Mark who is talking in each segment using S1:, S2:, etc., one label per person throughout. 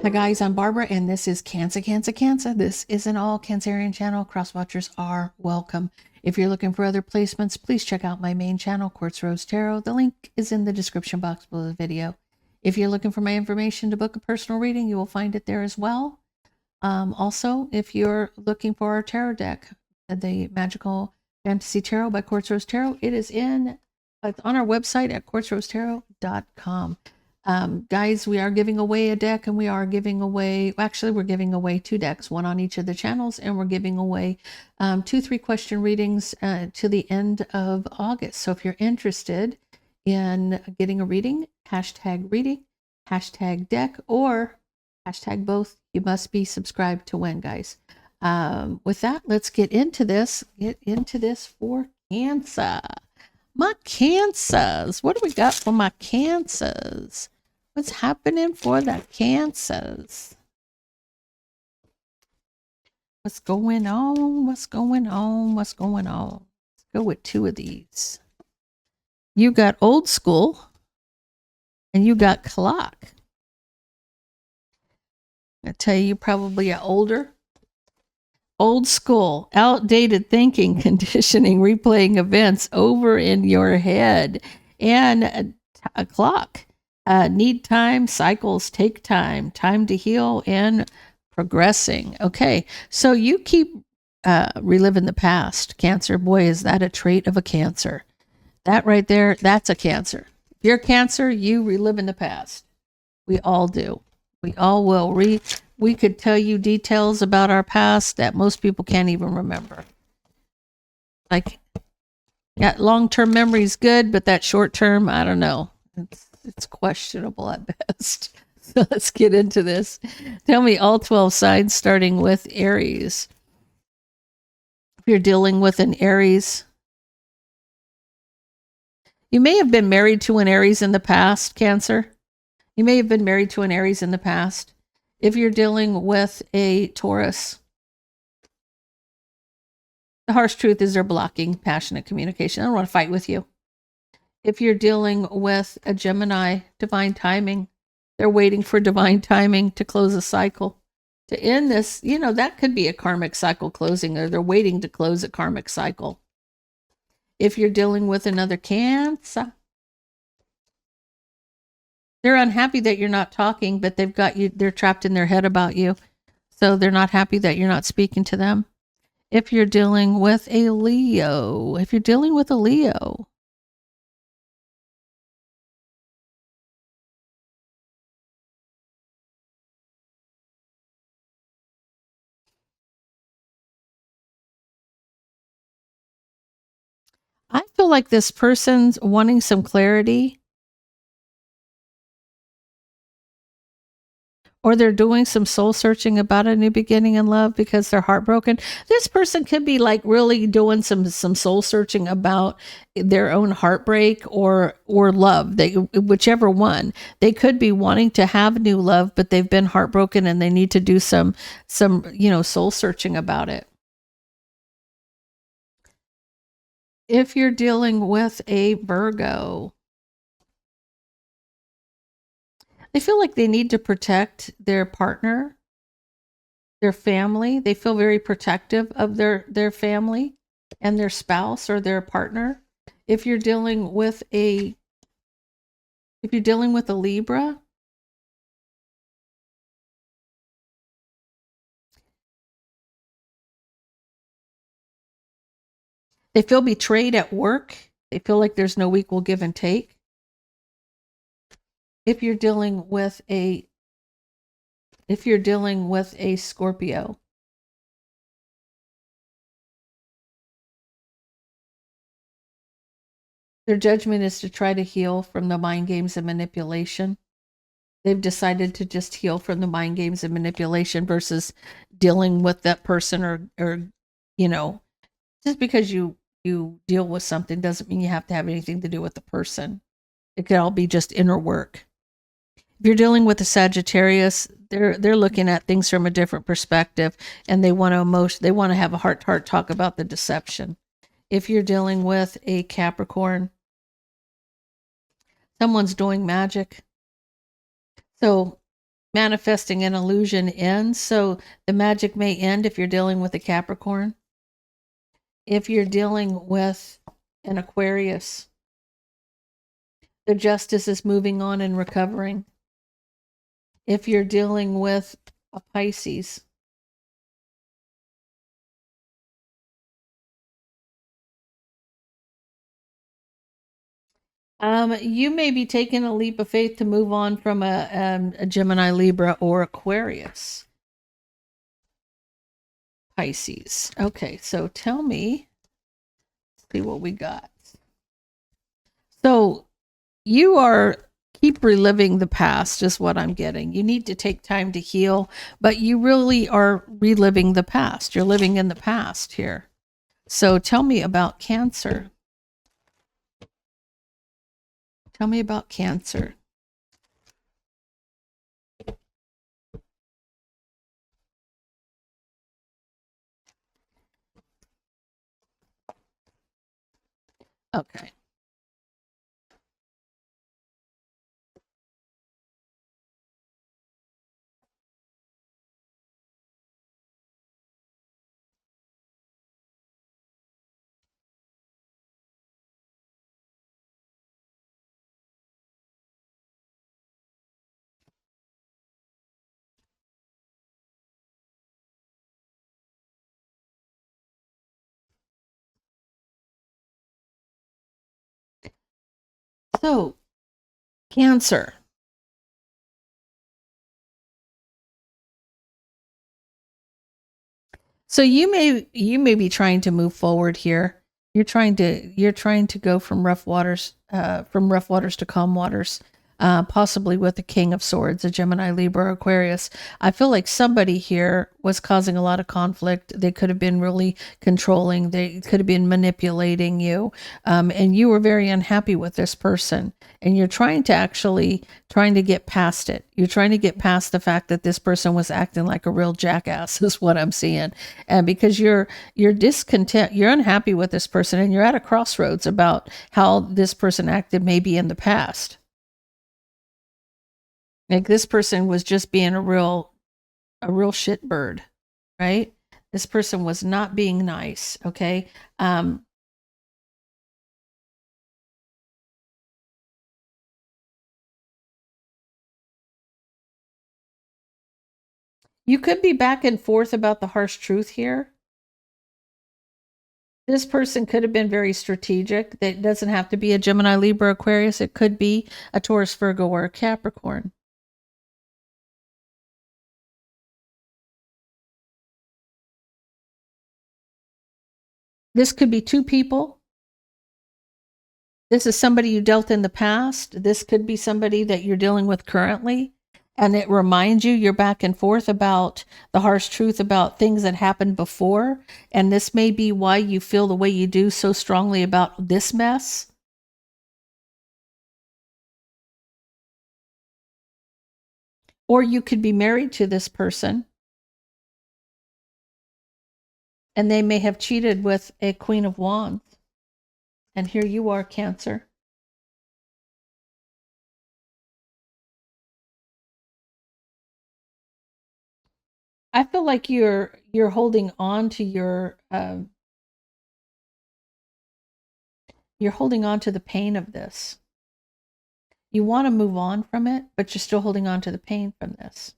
S1: Hi guys, I'm Barbara and this is Cancer. This is an all Cancerian channel. Cross watchers are welcome. If you're looking for other placements, please check out my main channel, Quartz Rose Tarot. The link is in the description box below the video. If you're looking for my information to book a personal reading, you will find it there as well. Also, if you're looking for our tarot deck, the Magical Fantasy Tarot by Quartz Rose Tarot, it's on our website at quartzrosetarot.com. Guys, we are giving away a deck, and we are giving away, actually, we're giving away 2 decks, one on each of the channels, and we're giving away 2 3-question readings to the end of August. So if you're interested in getting a reading, hashtag deck, or hashtag both, you must be subscribed to win, guys. With that, let's get into this. For Cancer. My Cancers. What do we got for my Cancers? What's happening for the Cancers? What's going on? Let's go with 2 of these. You got old school and you got clock. I tell you, probably older. Old school, outdated thinking, conditioning, replaying events over in your head, and a clock. Need time, cycles take time to heal, and progressing. Okay, so you keep reliving the past. Cancer, boy, is that a trait of a Cancer. That right there, that's a Cancer. If you're Cancer, you relive in the past. We all do. We all will. We could tell you details about our past that most people can't even remember. Like, yeah, long-term memory is good, but that short-term, I don't know. It's questionable at best. So let's get into this. Tell me all 12 signs, starting with Aries. If you're dealing with an Aries, you may have been married to an Aries in the past, Cancer. You may have been married to an Aries in the past. If you're dealing with a Taurus, the harsh truth is they're blocking passionate communication. I don't want to fight with you. If you're dealing with a Gemini, divine timing, they're waiting for divine timing to close a cycle. To end this, that could be a karmic cycle closing, or they're waiting to close a karmic cycle. If you're dealing with another Cancer, they're unhappy that you're not talking, but they've got you, they're trapped in their head about you. So they're not happy that you're not speaking to them. If you're dealing with a Leo, I feel like this person's wanting some clarity, or they're doing some soul searching about a new beginning in love because they're heartbroken. This person could be like really doing some soul searching about their own heartbreak or love. Whichever one. They could be wanting to have new love, but they've been heartbroken and they need to do some soul searching about it. If you're dealing with a Virgo, they feel like they need to protect their partner, their family. They feel very protective of their family and their spouse or their partner. If you're dealing with a Libra, they feel betrayed at work. They feel like there's no equal give and take. If you're dealing with a Scorpio, their judgment is to try to heal from the mind games and manipulation. They've decided to just heal from the mind games and manipulation versus dealing with that person, or just because you deal with something doesn't mean you have to have anything to do with the person. It could all be just inner work. If you're dealing with a Sagittarius, they're looking at things from a different perspective, and they want to have a heart-to-heart talk about the deception. If you're dealing with a Capricorn, someone's doing magic. So manifesting an illusion ends. So the magic may end if you're dealing with a Capricorn. If you're dealing with an Aquarius, the justice is moving on and recovering. If you're dealing with a Pisces, you may be taking a leap of faith to move on from a Gemini, Libra, or Aquarius. Pisces. Okay, so tell me, see what we got. So you are keep reliving the past is what I'm getting. You need to take time to heal, but you really are reliving the past. You're living in the past here. So tell me about Cancer. Tell me about Cancer. Okay. So, Cancer. So you may be trying to move forward here. You're trying to go from rough waters to calm waters, possibly with the King of Swords, a Gemini, Libra, Aquarius. I feel like somebody here was causing a lot of conflict. They could have been really controlling. They could have been manipulating you, and you were very unhappy with this person. And you're trying to get past it. You're trying to get past the fact that this person was acting like a real jackass is what I'm seeing. And because you're discontent, you're unhappy with this person, and you're at a crossroads about how this person acted maybe in the past. Like this person was just being a real shitbird, right? This person was not being nice, okay? You could be back and forth about the harsh truth here. This person could have been very strategic. That doesn't have to be a Gemini, Libra, Aquarius. It could be a Taurus, Virgo, or a Capricorn. This could be two people. This is somebody you dealt in the past. This could be somebody that you're dealing with currently. And it reminds you you're back and forth about the harsh truth about things that happened before. And this may be why you feel the way you do so strongly about this mess. Or you could be married to this person and they may have cheated with a Queen of Wands. And here you are, Cancer. I feel like you're holding on to you're holding on to the pain of this. You want to move on from it, but you're still holding on to the pain from this.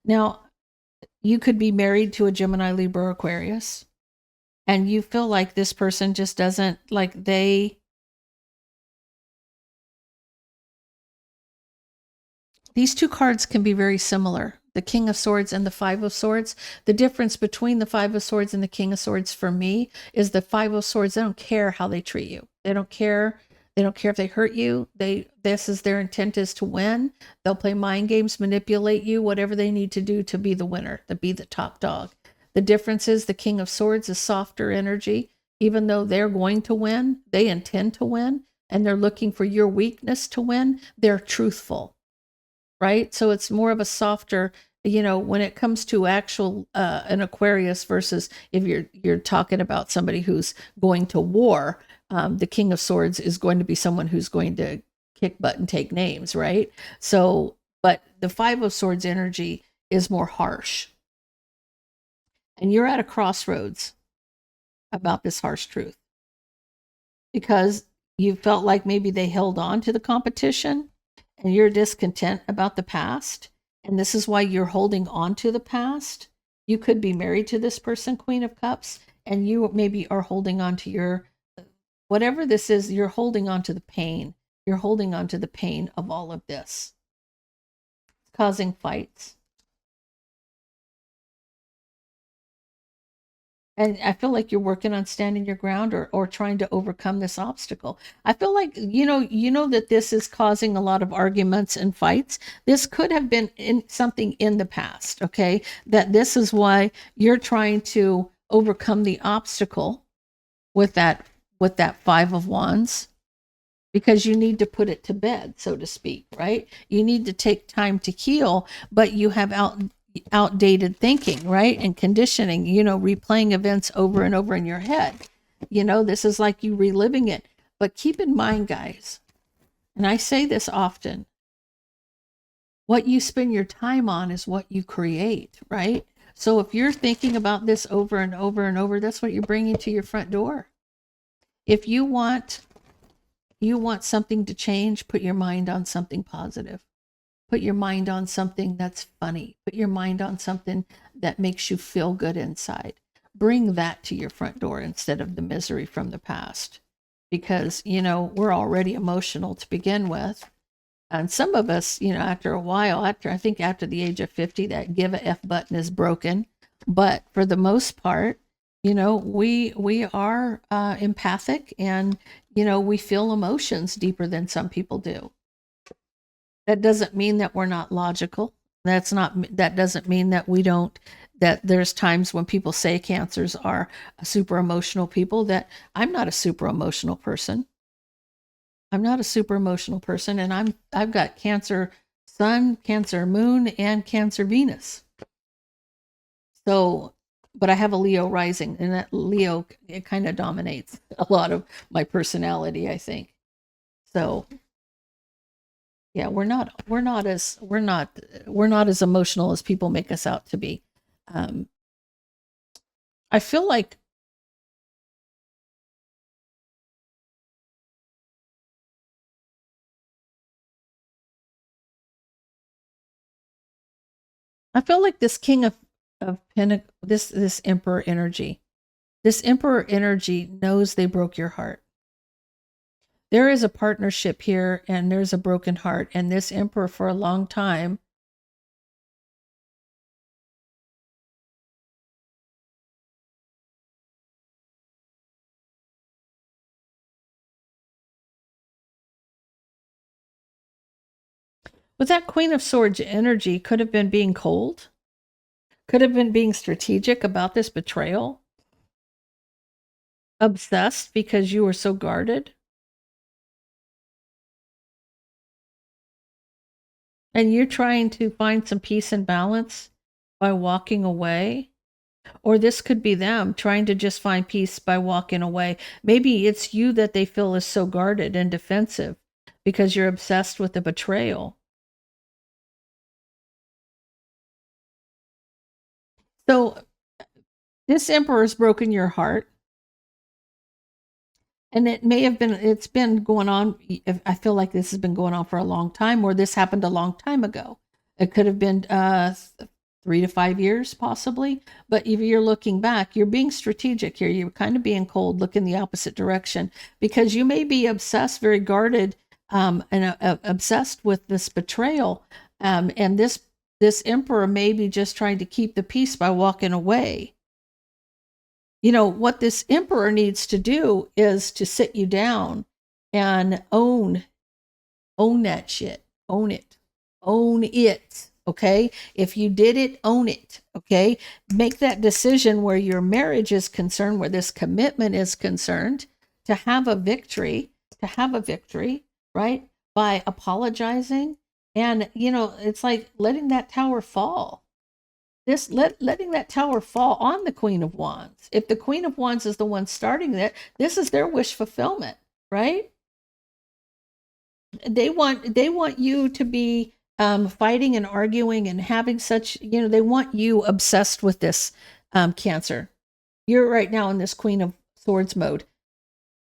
S1: Now, you could be married to a Gemini, Libra, Aquarius, and you feel like this person just doesn't like these two cards can be very similar. The King of Swords and the Five of Swords. The difference between the Five of Swords and the King of Swords for me is the Five of Swords, they don't care how they treat you. They don't care. They don't care if they hurt you. This is their intent is to win. They'll play mind games, manipulate you, whatever they need to do to be the winner, to be the top dog. The difference is the King of Swords is softer energy. Even though they're going to win, they intend to win, and they're looking for your weakness to win. They're truthful, right? So it's more of a softer, when it comes to actual an Aquarius versus if you're talking about somebody who's going to war, the King of Swords is going to be someone who's going to kick butt and take names, right? So But the Five of Swords energy is more harsh. And you're at a crossroads about this harsh truth because you felt like maybe they held on to the competition and you're discontent about the past. And this is why you're holding on to the past. You could be married to this person, Queen of Cups, and you maybe are holding on to your, whatever this is, you're holding on to the pain. You're holding on to the pain of all of this. It's causing fights. And I feel like you're working on standing your ground or trying to overcome this obstacle. I feel like, you know that this is causing a lot of arguments and fights. This could have been something in the past, okay? That this is why you're trying to overcome the obstacle with that Five of Wands, because you need to put it to bed, so to speak, right? You need to take time to heal, but you have outdated thinking, right? And conditioning, replaying events over and over in your head. This is like you reliving it. But keep in mind, guys, and I say this often, what you spend your time on is what you create, right? So if you're thinking about this over and over and over, that's what you're bringing to your front door. If you want something to change, put your mind on something positive. Put your mind on something that's funny. Put your mind on something that makes you feel good inside. Bring that to your front door instead of the misery from the past. Because, we're already emotional to begin with. And some of us, after a while, I think after the age of 50, that give a F button is broken. But for the most part, we are empathic, and, we feel emotions deeper than some people do. That doesn't mean that we're not logical. That doesn't mean that that there's times when people say Cancers are super emotional people, that I'm not a super emotional person. I'm not a super emotional person, and I've got Cancer Sun, Cancer Moon, and Cancer Venus. So, but I have a Leo rising, and that Leo, it kind of dominates a lot of my personality, I think. So, yeah, we're not as emotional as people make us out to be. I feel like this King of Pentacles, this Emperor energy. This Emperor energy knows they broke your heart. There is a partnership here, and there's a broken heart, and this Emperor for a long time with that Queen of Swords energy, could have been being cold, could have been being strategic about this betrayal, obsessed because you were so guarded. And you're trying to find some peace and balance by walking away. Or this could be them trying to just find peace by walking away. Maybe it's you that they feel is so guarded and defensive because you're obsessed with the betrayal. So this Emperor's broken your heart. And it's been going on. I feel like this has been going on for a long time, or this happened a long time ago. It could have been 3 to 5 years, possibly. But if you're looking back, you're being strategic here. You're kind of being cold, looking the opposite direction, because you may be obsessed, very guarded, and obsessed with this betrayal. And this Emperor may be just trying to keep the peace by walking away. What this Emperor needs to do is to sit you down and own that shit. Own it. Okay? If you did it, own it. Okay? Make that decision where your marriage is concerned, where this commitment is concerned, to have a victory, right? By apologizing. And, it's like letting that tower fall. Letting that tower fall on the Queen of Wands. If the Queen of Wands is the one starting that, this is their wish fulfillment, right? They want you to be fighting and arguing and having such, they want you obsessed with this, Cancer. You're right now in this Queen of Swords mode.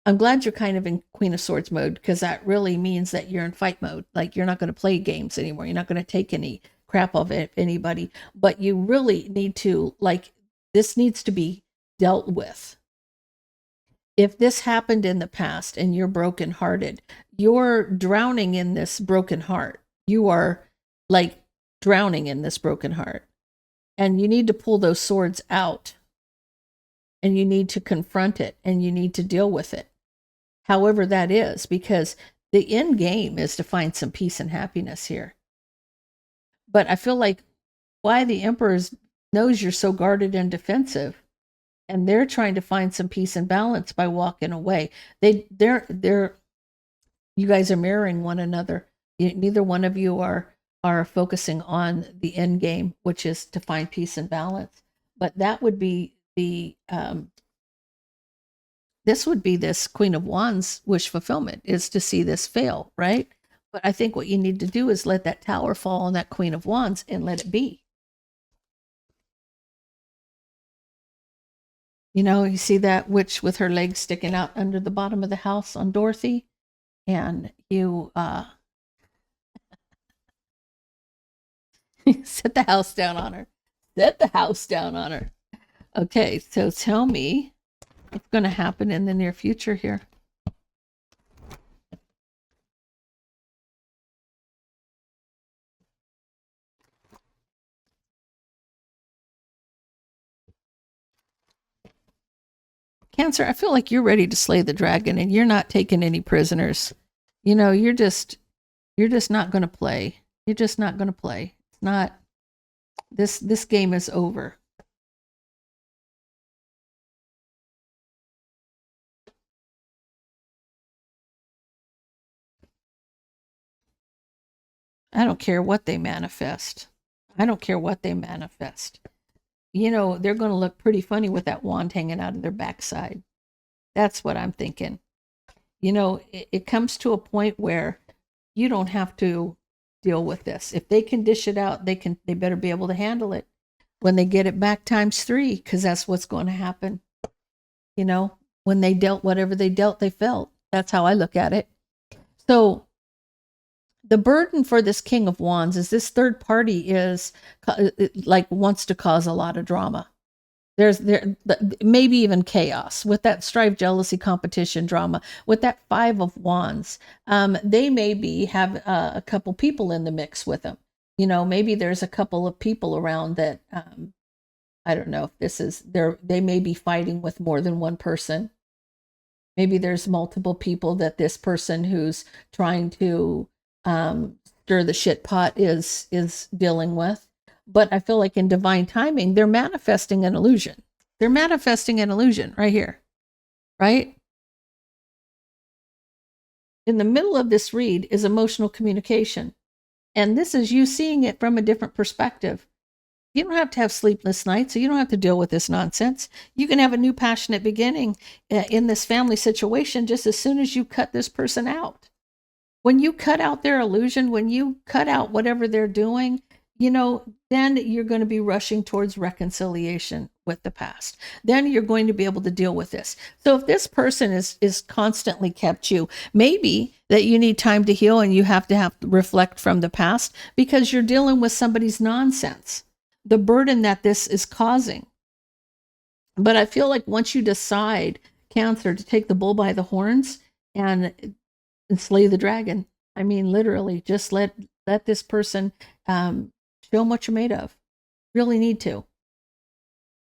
S1: I'm glad you're kind of in Queen of Swords mode, because that really means that you're in fight mode. Like, you're not going to play games anymore. You're not going to take any crap of anybody, but you really need to, like, this needs to be dealt with. If this happened in the past and you're brokenhearted, you're drowning in this broken heart. You are like drowning in this broken heart. And you need to pull those swords out. And you need to confront it, and you need to deal with it. However that is, because the end game is to find some peace and happiness here. But I feel like why the Emperor knows you're so guarded and defensive, and they're trying to find some peace and balance by walking away. They're you guys are mirroring one another. Neither one of you are focusing on the end game, which is to find peace and balance. But that would be the this would be this Queen of Wands wish fulfillment, is to see this fail, right? But I think what you need to do is let that tower fall on that Queen of Wands and let it be. You see that witch with her legs sticking out under the bottom of the house on Dorothy? And you set the house down on her. Set the house down on her. Okay, so tell me what's going to happen in the near future here. Cancer, I feel like you're ready to slay the dragon, and you're not taking any prisoners. You're just not going to play. You're just not going to play. It's not, this game is over. I don't care what they manifest. I don't care what they manifest. They're going to look pretty funny with that wand hanging out of their backside. That's what I'm thinking. It comes to a point where you don't have to deal with this. If they can dish it out, they better be able to handle it when they get it back ×3, because that's what's going to happen. When they dealt whatever they dealt, they felt. That's how I look at it. So the burden for this King of Wands is this third party is like wants to cause a lot of drama. There's maybe even chaos with that strife, jealousy, competition, drama. With that 5 of Wands, they maybe have a couple people in the mix with them. Maybe there's a couple of people around that I don't know if this is they may be fighting with more than one person. Maybe there's multiple people that this person who's trying to stir the shit pot is dealing with. But I feel like in divine timing, they're manifesting an illusion. They're manifesting an illusion right here, right? In the middle of this read is emotional communication. And this is you seeing it from a different perspective. You don't have to have sleepless nights, so you don't have to deal with this nonsense. You can have a new passionate beginning in this family situation just as soon as you cut this person out. When you cut out their illusion, when you cut out whatever they're doing, then you're going to be rushing towards reconciliation with the past. Then you're going to be able to deal with this. So if this person is constantly kept you, maybe that you need time to heal and you have to reflect from the past because you're dealing with somebody's nonsense, the burden that this is causing. But I feel like once you decide, Cancer, to take the bull by the horns and slay the dragon, I mean, literally, just let this person show them what you're made of. Really need to.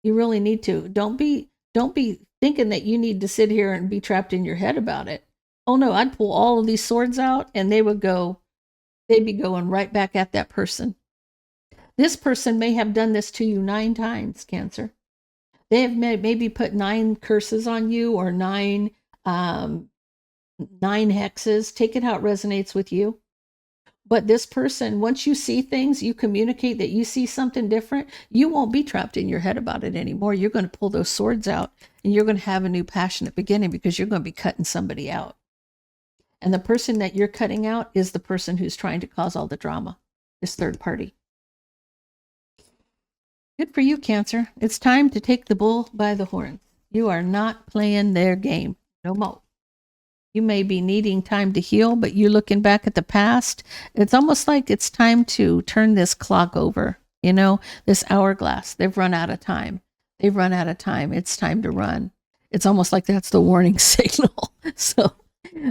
S1: You really need to. Don't be thinking that you need to sit here and be trapped in your head about it. Oh no, I'd pull all of these swords out and they'd be going right back at that person. This person may have done this to you 9 times, Cancer. They have maybe put 9 curses on you or 9 hexes. Take it how it resonates with you. But this person, once you see things, you communicate that you see something different, you won't be trapped in your head about it anymore. You're going to pull those swords out and you're going to have a new passionate beginning because you're going to be cutting somebody out. And the person that you're cutting out is the person who's trying to cause all the drama. this third party. Good for you, Cancer. It's time to take the bull by the horns. You are not playing their game no more. You may be needing time to heal, but you're looking back at the past. It's almost like it's time to turn this clock over, you know, this hourglass. They've run out of time. They've run out of time. It's time to run. It's almost like that's the warning signal. So,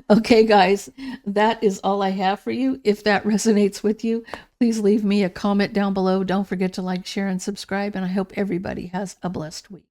S1: okay, guys, that is all I have for you. If that resonates with you, please leave me a comment down below. Don't forget to like, share, and subscribe. And I hope everybody has a blessed week.